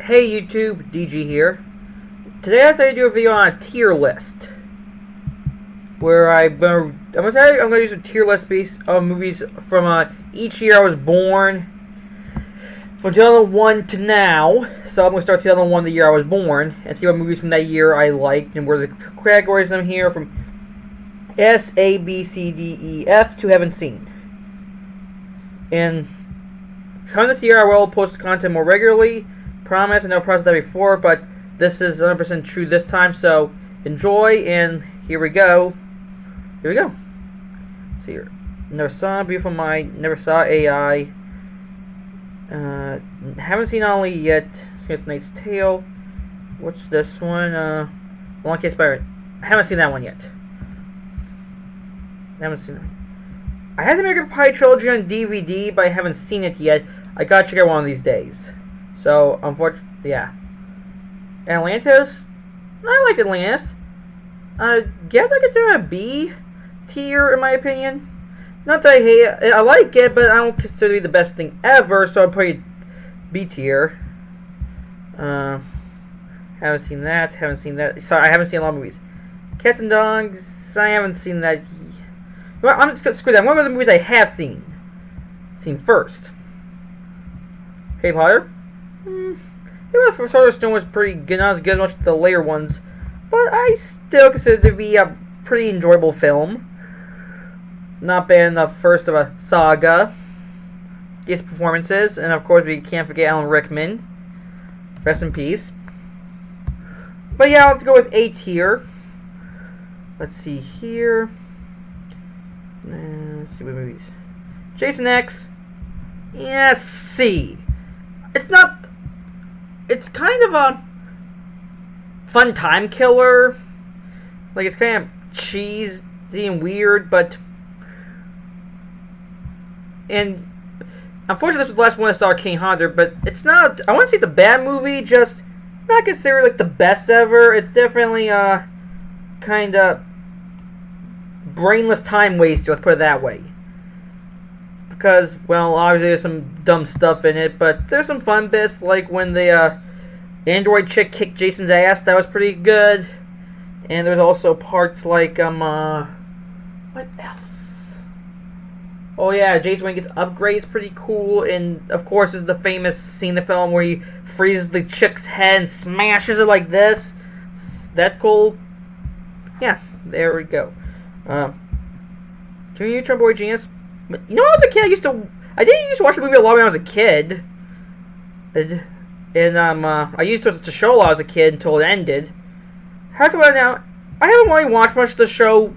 Hey YouTube, DG here. Today I decided to do a video on a tier list. Where I'm gonna use a tier list base of movies from each year I was born. From 2001 to now. So I'm gonna start 2001, the year I was born, and see what movies from that year I liked and where the categories I'm here from S, A, B, C, D, E, F to haven't seen. And come this year I will post content more regularly. Promise, I know I promised that before, but this is 100% true this time, so enjoy, and here we go. Here we go. See here. Never Saw, Beautiful Mind, Never Saw AI. Haven't seen Ollie yet. Smith Knight's Tale. What's this one? Long Case Pirate. Haven't seen that one yet. Haven't seen it. I have the American Pie Trilogy on DVD, but I haven't seen it yet. I gotta check it out one of these days. So, unfortunately, yeah. Atlantis? I like Atlantis. Guess I consider it a B tier, in my opinion. Not that I hate it. I like it, but I don't consider it the best thing ever, so I'd put it B tier. Haven't seen that. Sorry, I haven't seen a lot of movies. Cats and Dogs, I haven't seen that. Well, I'm just gonna screw that. I'm going to go with the movies I have seen. Seen first. Harry Potter. The Sorcerer's Stone was pretty good, not as good as much as the later ones, but I still consider it to be a pretty enjoyable film. Not bad in the first of a saga. His performances, and of course we can't forget Alan Rickman. Rest in peace. But yeah, I'll have to go with A tier. Let's see here. Let's see what movies. Jason X. Yeah, C. It's kind of a fun time killer. Like, it's kind of cheesy and weird, but... And unfortunately, this was the last one I saw, King Hunter, but it's not... I wouldn't say it's a bad movie, just not considered, like, the best ever. It's definitely, kind of brainless time waster, let's put it that way. Because, well, obviously there's some dumb stuff in it, but there's some fun bits, like when the android chick kicked Jason's ass. That was pretty good. And there's also parts like, what else? Oh yeah, Jason when he gets upgrades, pretty cool. And, of course, there's the famous scene in the film where he freezes the chick's head and smashes it like this. That's cool. Yeah, there we go. Jimmy Neutron Boy Genius. You know, when I was a kid, I did used to watch the movie a lot when I was a kid. And I used to watch the show a lot when I was a kid until it ended. How I feel about it now, I haven't really watched much of the show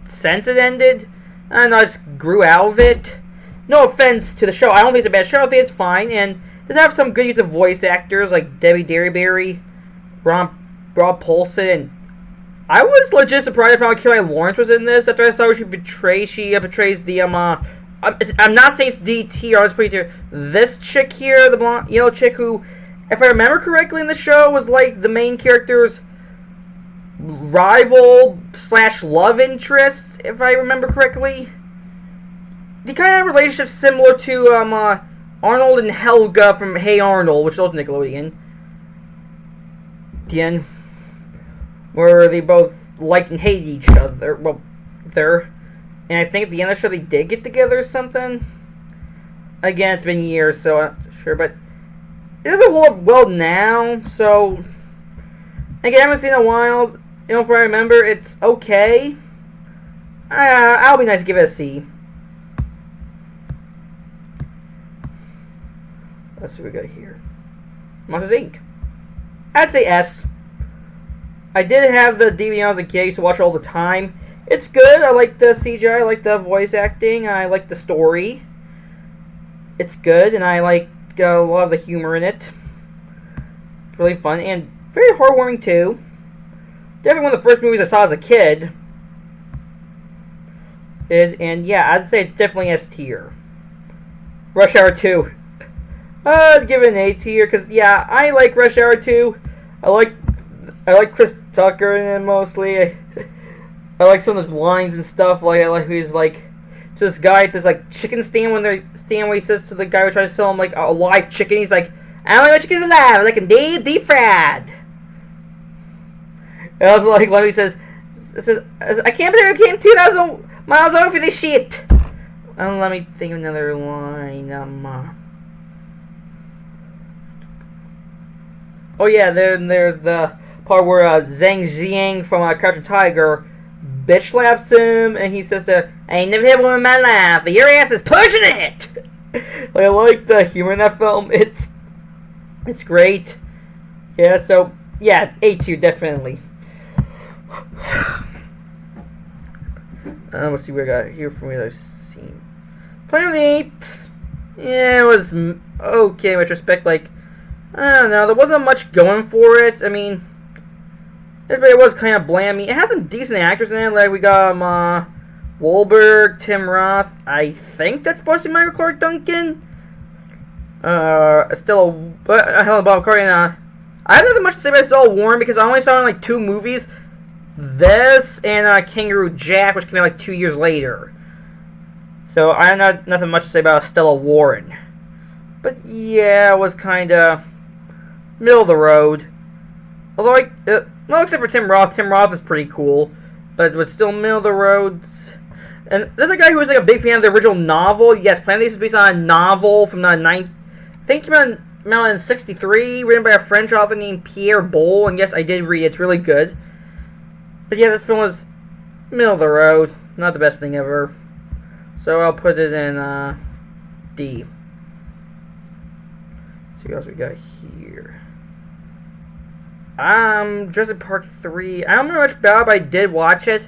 since it ended. And I just grew out of it. No offense to the show, I don't think it's a bad show, I think it's fine. And it does have some good use of voice actors like Debbie Derryberry, Rob Paulsen, and I was legit surprised I found out Kelly Lawrence was in this. After I saw she betrays the I'm not saying it's DT. I was putting here this chick here, the blonde yellow chick who, if I remember correctly in the show, was like the main character's rival / love interest. If I remember correctly, the kind of relationship similar to Arnold and Helga from Hey Arnold, which was Nickelodeon. The end. Where they both liked and hated each other. Well, and I think at the end of the show they did get together or something. Again, it's been years, so I'm not sure, but it doesn't hold up well now, so... Again, I haven't seen it in a while. You know, if I remember, it's okay. I'll be nice to give it a C. Let's see what we got here. Monsters Inc. I'd say S. I did have the DVD when I was a kid. I used to watch it all the time. It's good. I like the CGI. I like the voice acting. I like the story. It's good, and I like a lot of the humor in it. It's really fun and very heartwarming too. Definitely one of the first movies I saw as a kid. And yeah, I'd say it's definitely S tier. Rush Hour 2. I'd give it an A tier because yeah, I like Rush Hour 2. I like Chris Tucker in it mostly. I like some of his lines and stuff. Like I like he's like to this guy at this like chicken stand where he says to the guy who tries to sell him like a live chicken. He's like, I don't know chickens alive, like indeed deep fried. And also, like, Lemmy says, I can't believe it came 2,000 miles over for this shit. Let me think of another line. Oh yeah, then there's the part where Zhang Jiang from Crouching Tiger bitch slaps him, and he says to, I ain't never hit one in my life, but your ass is pushing it! Like, I like the humor in that film. It's great. Yeah, so, yeah, A2, definitely. Let's see what I got here from what I've seen. Planet of the Apes. Yeah, it was okay in retrospect. Like, I don't know, there wasn't much going for it. I mean, it was kind of blammy. It has some decent actors in it. Like, we got Wahlberg, Tim Roth. I think that's supposed to be Michael Clark Duncan. Still, Helen Bob Carter. And, I have nothing much to say about Stella Warren because I only saw her in like 2 movies. This and Kangaroo Jack, which came out like 2 years later. So I have nothing much to say about Stella Warren. But yeah, it was kind of middle of the road. Although, well, except for Tim Roth. Tim Roth is pretty cool. But it was still middle of the road. And there's a guy who was like a big fan of the original novel. Yes, Planet of the Apes is based on a novel from the I think it came out in 1963, written by a French author named Pierre Boulle. And yes, I did read it. It's really good. But yeah, this film was middle of the road. Not the best thing ever. So I'll put it in D. Let's see what else we got here. Jurassic Park 3. I don't remember much about it, but I did watch it.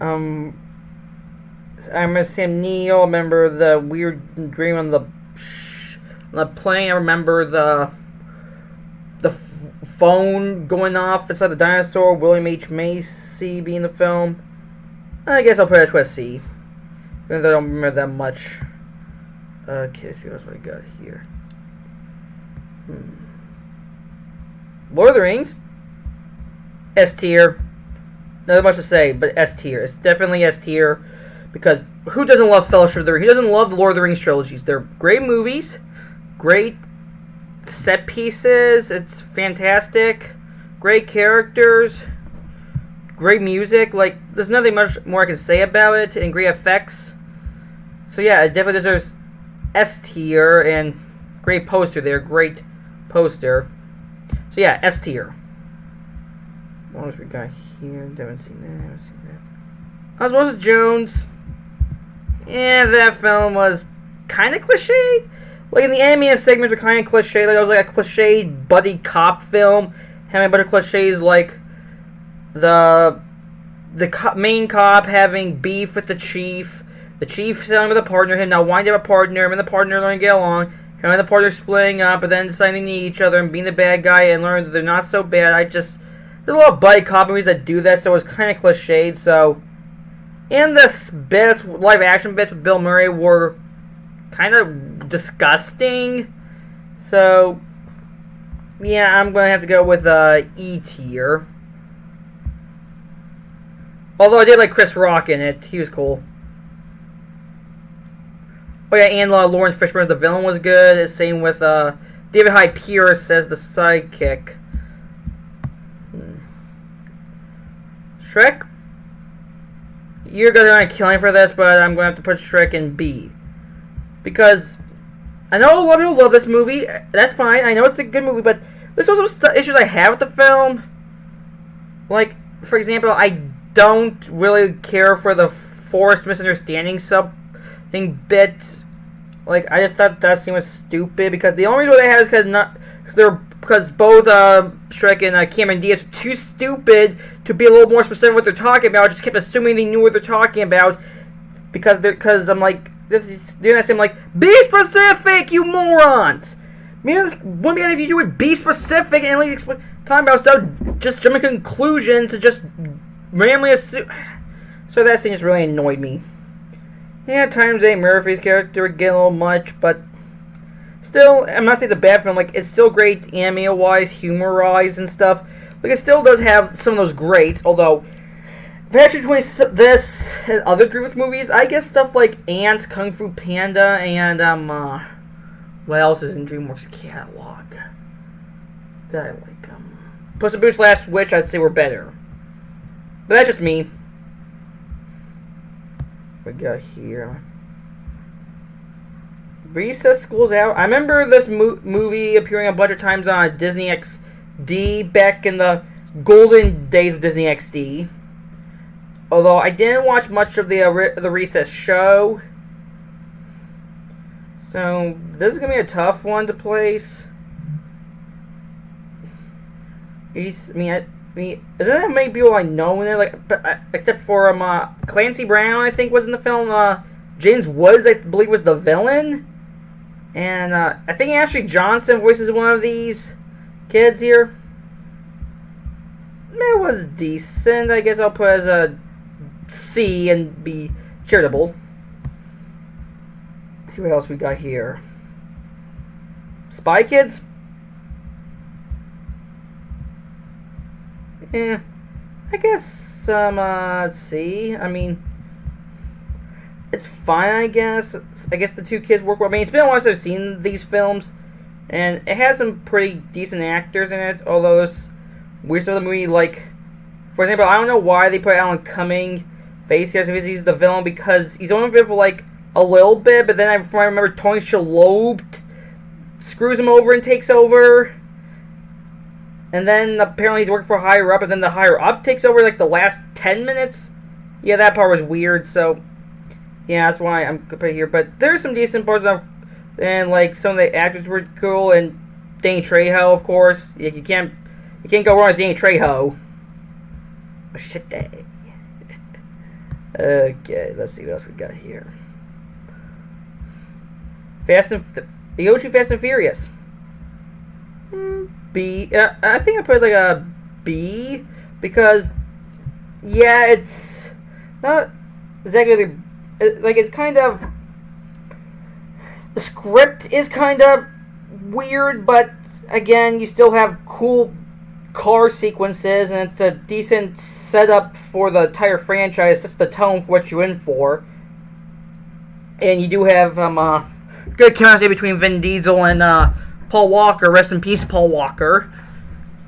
I remember Sam Neill. I remember the weird dream on the plane. I remember the phone going off inside the dinosaur. William H. Macy being in the film. I guess I'll put it to a C. Even though I don't remember that much. Okay, let's see what else I got here. Lord of the Rings. S tier. Not much to say, but S tier. It's definitely S tier. Because who doesn't love Fellowship of the Ring? Who doesn't love the Lord of the Rings trilogies? They're great movies. Great set pieces. It's fantastic. Great characters. Great music. Like, there's nothing much more I can say about it. And great effects. So yeah, it definitely deserves S tier. And great poster there. Great poster. So yeah, S tier. What else we got here? Haven't seen that. Osmosis Jones. Yeah, that film was kind of cliche. Like, in the animated segments were kind of cliche. Like, it was like a cliche buddy cop film. Having a bunch of cliches like the main cop having beef with the chief selling with a partner, him now winding up a partner, him and the partner learning to get along, him and the partner splitting up, but then deciding to need each other and being the bad guy and learning that they're not so bad. There's a lot of buddy cop movies that do that, so it was kind of cliched. So, and the live action bits with Bill Murray were kind of disgusting. So, yeah, I'm going to have to go with E tier. Although I did like Chris Rock in it. He was cool. Oh yeah, and Lawrence Fishburne as the villain was good. Same with David Hyde Pierce as the sidekick. Shrek? You're going to kill me for this, but I'm going to have to put Shrek in B. Because I know a lot of people love this movie. That's fine. I know it's a good movie, but there's also some issues I have with the film. Like, for example, I don't really care for the forced misunderstanding thing bit. Like, I just thought that scene was stupid because the only reason they had is because both Shrek and Cameron Diaz were too stupid to be a little more specific what they're talking about. I just kept assuming they knew what they're talking about because I'm like, doing that same like, be specific, you morons! Maybe this wouldn't be if you would be specific and like talking about stuff, just jumping to conclusions and just randomly assume. So that scene just really annoyed me. Yeah, at times Eddie Murphy's character would get a little much, but still, I'm not saying it's a bad film. Like, it's still great anime-wise, humor-wise, and stuff. Like, it still does have some of those greats, although if I actually between this and other DreamWorks movies, I guess stuff like Ant, Kung Fu Panda, and What else is in DreamWorks catalog that I like? Puss in Boots: Last Wish, I'd say, were better. But that's just me. We got here. Recess School's Out. I remember this movie appearing a bunch of times on Disney XD back in the golden days of Disney XD. Although I didn't watch much of the Recess show. So this is going to be a tough one to place. I mean, doesn't that many people I know in it? Except for Clancy Brown, I think, was in the film. James Woods, I believe, was the villain. And I think Ashley Johnson voices one of these kids here. It was decent. I guess I'll put it as a C and be charitable. Let's see what else we got here. Spy Kids? Yeah, I guess C. I mean, it's fine, I guess. I guess the two kids work well. I mean, it's been a while since I've seen these films, and it has some pretty decent actors in it, although there's weird stuff in the movie, like, for example, I don't know why they put Alan Cumming face here as if he's the villain, because he's only been for, like, a little bit, but then I remember Tony Shalhoub screws him over and takes over. And then apparently he's working for higher up, and then the higher up takes over like the last 10 minutes. Yeah, that part was weird, so yeah, that's why I'm gonna put it here. But there's some decent parts of, and like some of the actors were cool, and Danny Trejo, of course. You can't go wrong with Danny Trejo. Oh, shit day. Okay, let's see what else we got here. The OG Fast and Furious. B. I think I put like a B because, yeah, it's not exactly like it's kind of, the script is kind of weird, but again, you still have cool car sequences, and it's a decent setup for the entire franchise. Just the tone for what you're in for, and you do have good chemistry between Vin Diesel and Paul Walker. Rest in peace, Paul Walker.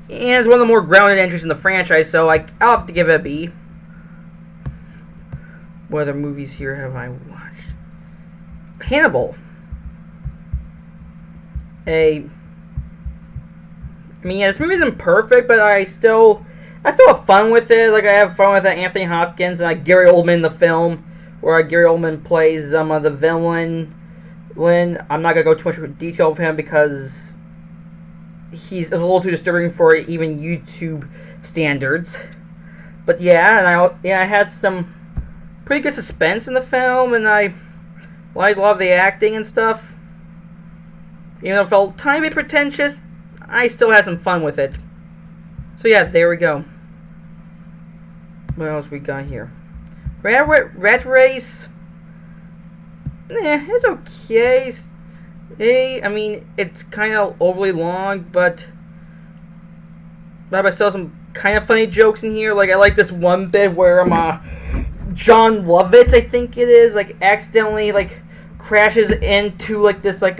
And it's one of the more grounded entries in the franchise, so I'll have to give it a B. What other movies here have I watched? Hannibal. I mean, yeah, this movie isn't perfect, but I still have fun with it. Like, I have fun with Anthony Hopkins and Gary Oldman in the film, where Gary Oldman plays the villain. I'm not going to go too much into detail of him because he's a little too disturbing for even YouTube standards. But yeah, and I had some pretty good suspense in the film, and I love the acting and stuff. Even though it felt a tiny bit pretentious, I still had some fun with it. So yeah, there we go. What else we got here? Rat Race. It's okay. I mean, it's kind of overly long, but I still have some kind of funny jokes in here. Like, I like this one bit where John Lovitz, I think it is, like, accidentally, like, crashes into, like, this, like,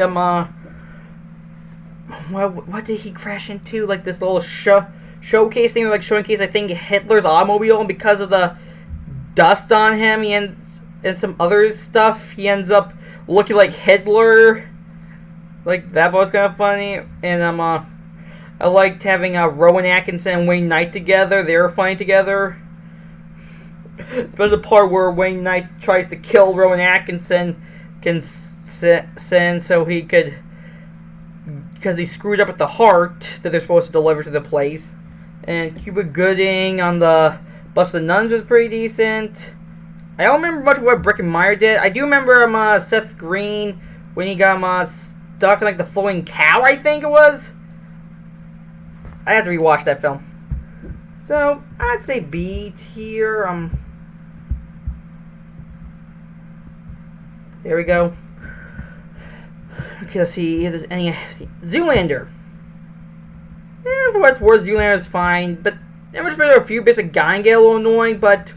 what did he crash into? Like, this little showcase thing, like, showcase, I think, Hitler's automobile, and because of the dust on him, and some other stuff, he ends up looking like Hitler. Like, that was kind of funny. And I liked having Rowan Atkinson and Wayne Knight together. They were funny together. Especially the part where Wayne Knight tries to kill Rowan Atkinson, so he could, because he screwed up at the heart that they're supposed to deliver to the place. And Cuba Gooding on the Bus of the Nuns was pretty decent. I don't remember much of what Breckenmeyer did. I do remember Seth Green when he got stuck in like the flowing cow, I think it was. I have to rewatch that film. So I'd say B tier. There we go. Okay, let's see if there's any. Zoolander. For what's worth, Zoolander is fine, but there was a few bits of guy and get a little annoying, but.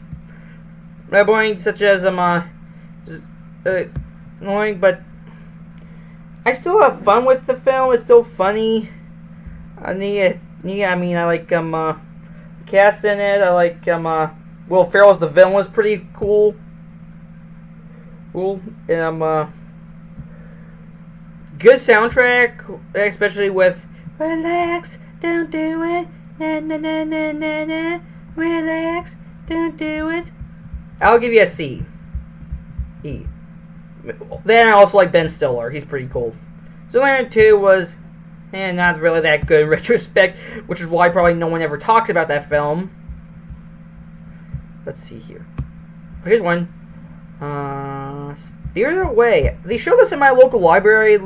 Annoying, such as annoying, but I still have fun with the film. It's still funny. I mean, I like the cast in it. I like Will Ferrell as the villain was pretty cool. Cool. And good soundtrack, especially with "Relax, don't do it, na na na na na na." Relax, don't do it. I'll give you a C. E. Then I also like Ben Stiller. He's pretty cool. Zoolander 2 was not really that good in retrospect, which is why probably no one ever talks about that film. Let's see here. Here's one. Spirited Away. They showed this in my local library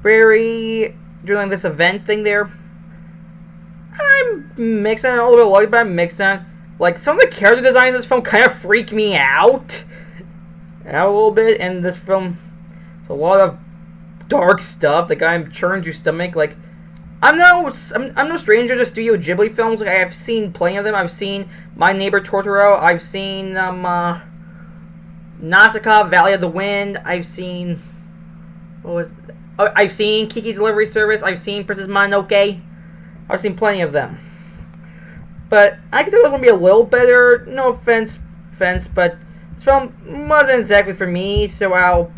during this event thing there. I'm mixed on it, a little bit, but I'm mixed on it. Like, some of the character designs in this film kind of freak me out a little bit, and this film, it's a lot of dark stuff that kind of churns your stomach. Like, I'm no stranger to Studio Ghibli films. Like, I have seen plenty of them. I've seen My Neighbor Totoro. I've seen Nausicaa, Valley of the Wind. I've seen I've seen Kiki's Delivery Service. I've seen Princess Mononoke. I've seen plenty of them. But I consider this one to be a little better. No offense, but this film wasn't exactly for me, so I'll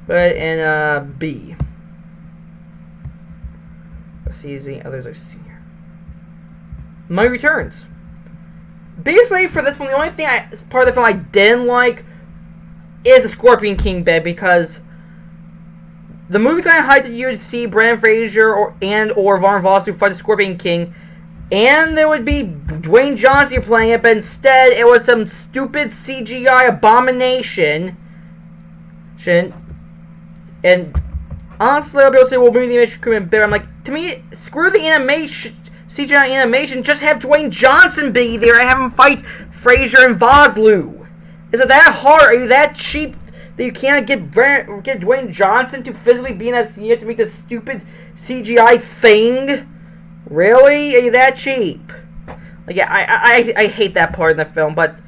put it in a B. Let's see the others I've seen here. My Returns. Basically, for this one, the only thing part of the film I didn't like is the Scorpion King bit, because the movie kind of hyped you to see Brendan Fraser or Varn Vosloo fight the Scorpion King, and there would be Dwayne Johnson playing it, but instead it was some stupid CGI abomination. And honestly, I'll be able to say, well, maybe the animation could have been better. I'm like, to me, screw the animation, CGI animation, just have Dwayne Johnson be there and have him fight Fraser and Vosloo. Is it that hard? Are you that cheap that you can't get Dwayne Johnson to physically be in that scene to make this stupid CGI thing? Really? Are you that cheap? Like, yeah, I hate that part in the film, but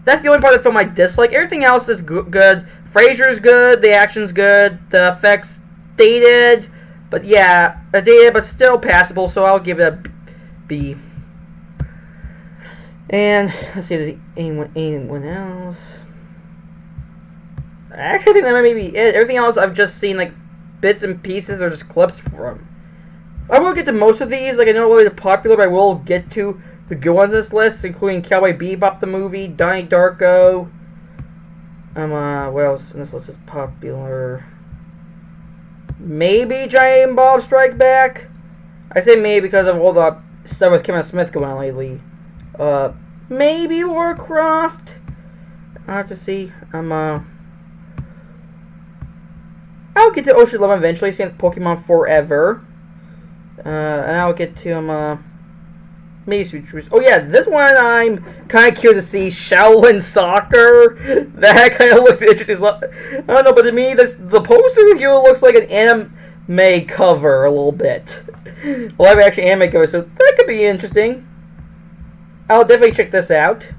that's the only part of the film I dislike. Everything else is good. Fraser's good, the action's good, the effects dated, but yeah, dated but still passable, so I'll give it a B. And let's see, is there anyone else? I actually think that might be it. Everything else I've just seen like bits and pieces or just clips from. I will get to most of these. Like, I know they're popular, but I will get to the good ones on this list, including Cowboy Bebop the movie, Donnie Darko. What else on this list is popular? Maybe Giant and Bob Strike Back. I say maybe because of all the stuff with Kevin Smith going on lately. Maybe Lara Croft. I have to see. I'll get to Ocean 11 eventually. Same with Pokemon Forever. And I'll get to maybe Sweet Truth. Oh yeah, this one I'm kind of curious to see. Shaolin Soccer. That kind of looks interesting. I don't know, but to me, the poster here looks like an anime cover a little bit. Live action anime cover, so that could be interesting. I'll definitely check this out.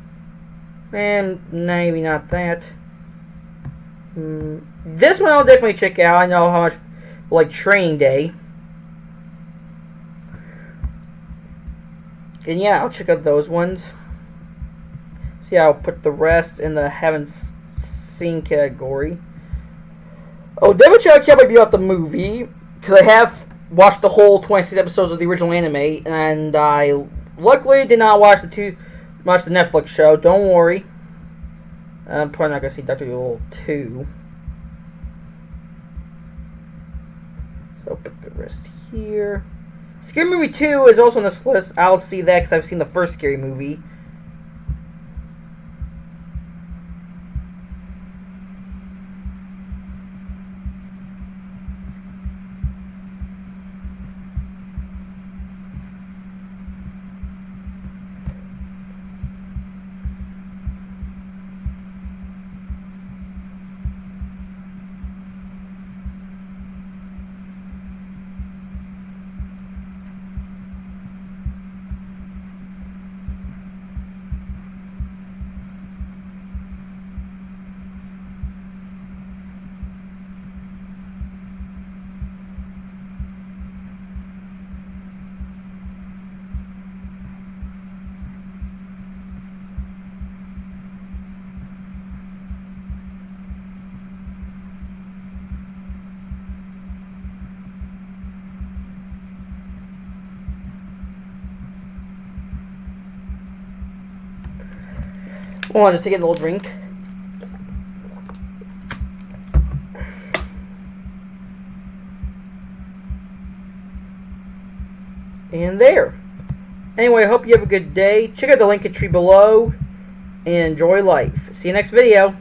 And maybe not that. This one I'll definitely check out. I know how much like Training Day. And yeah, I'll check out those ones. See, I'll put the rest in the haven't seen category. Oh, definitely check out Cowboy Bebop the movie, because I have watched the whole 26 episodes of the original anime, and I luckily did not watch the Netflix show. Don't worry. I'm probably not going to see Dr. Dolittle 2. So I'll put the rest here. Scary Movie 2 is also on this list. I'll see that because I've seen the first Scary Movie. Hold on, just to get a little drink. And there. Anyway, I hope you have a good day. Check out the link tree below. And enjoy life. See you next video.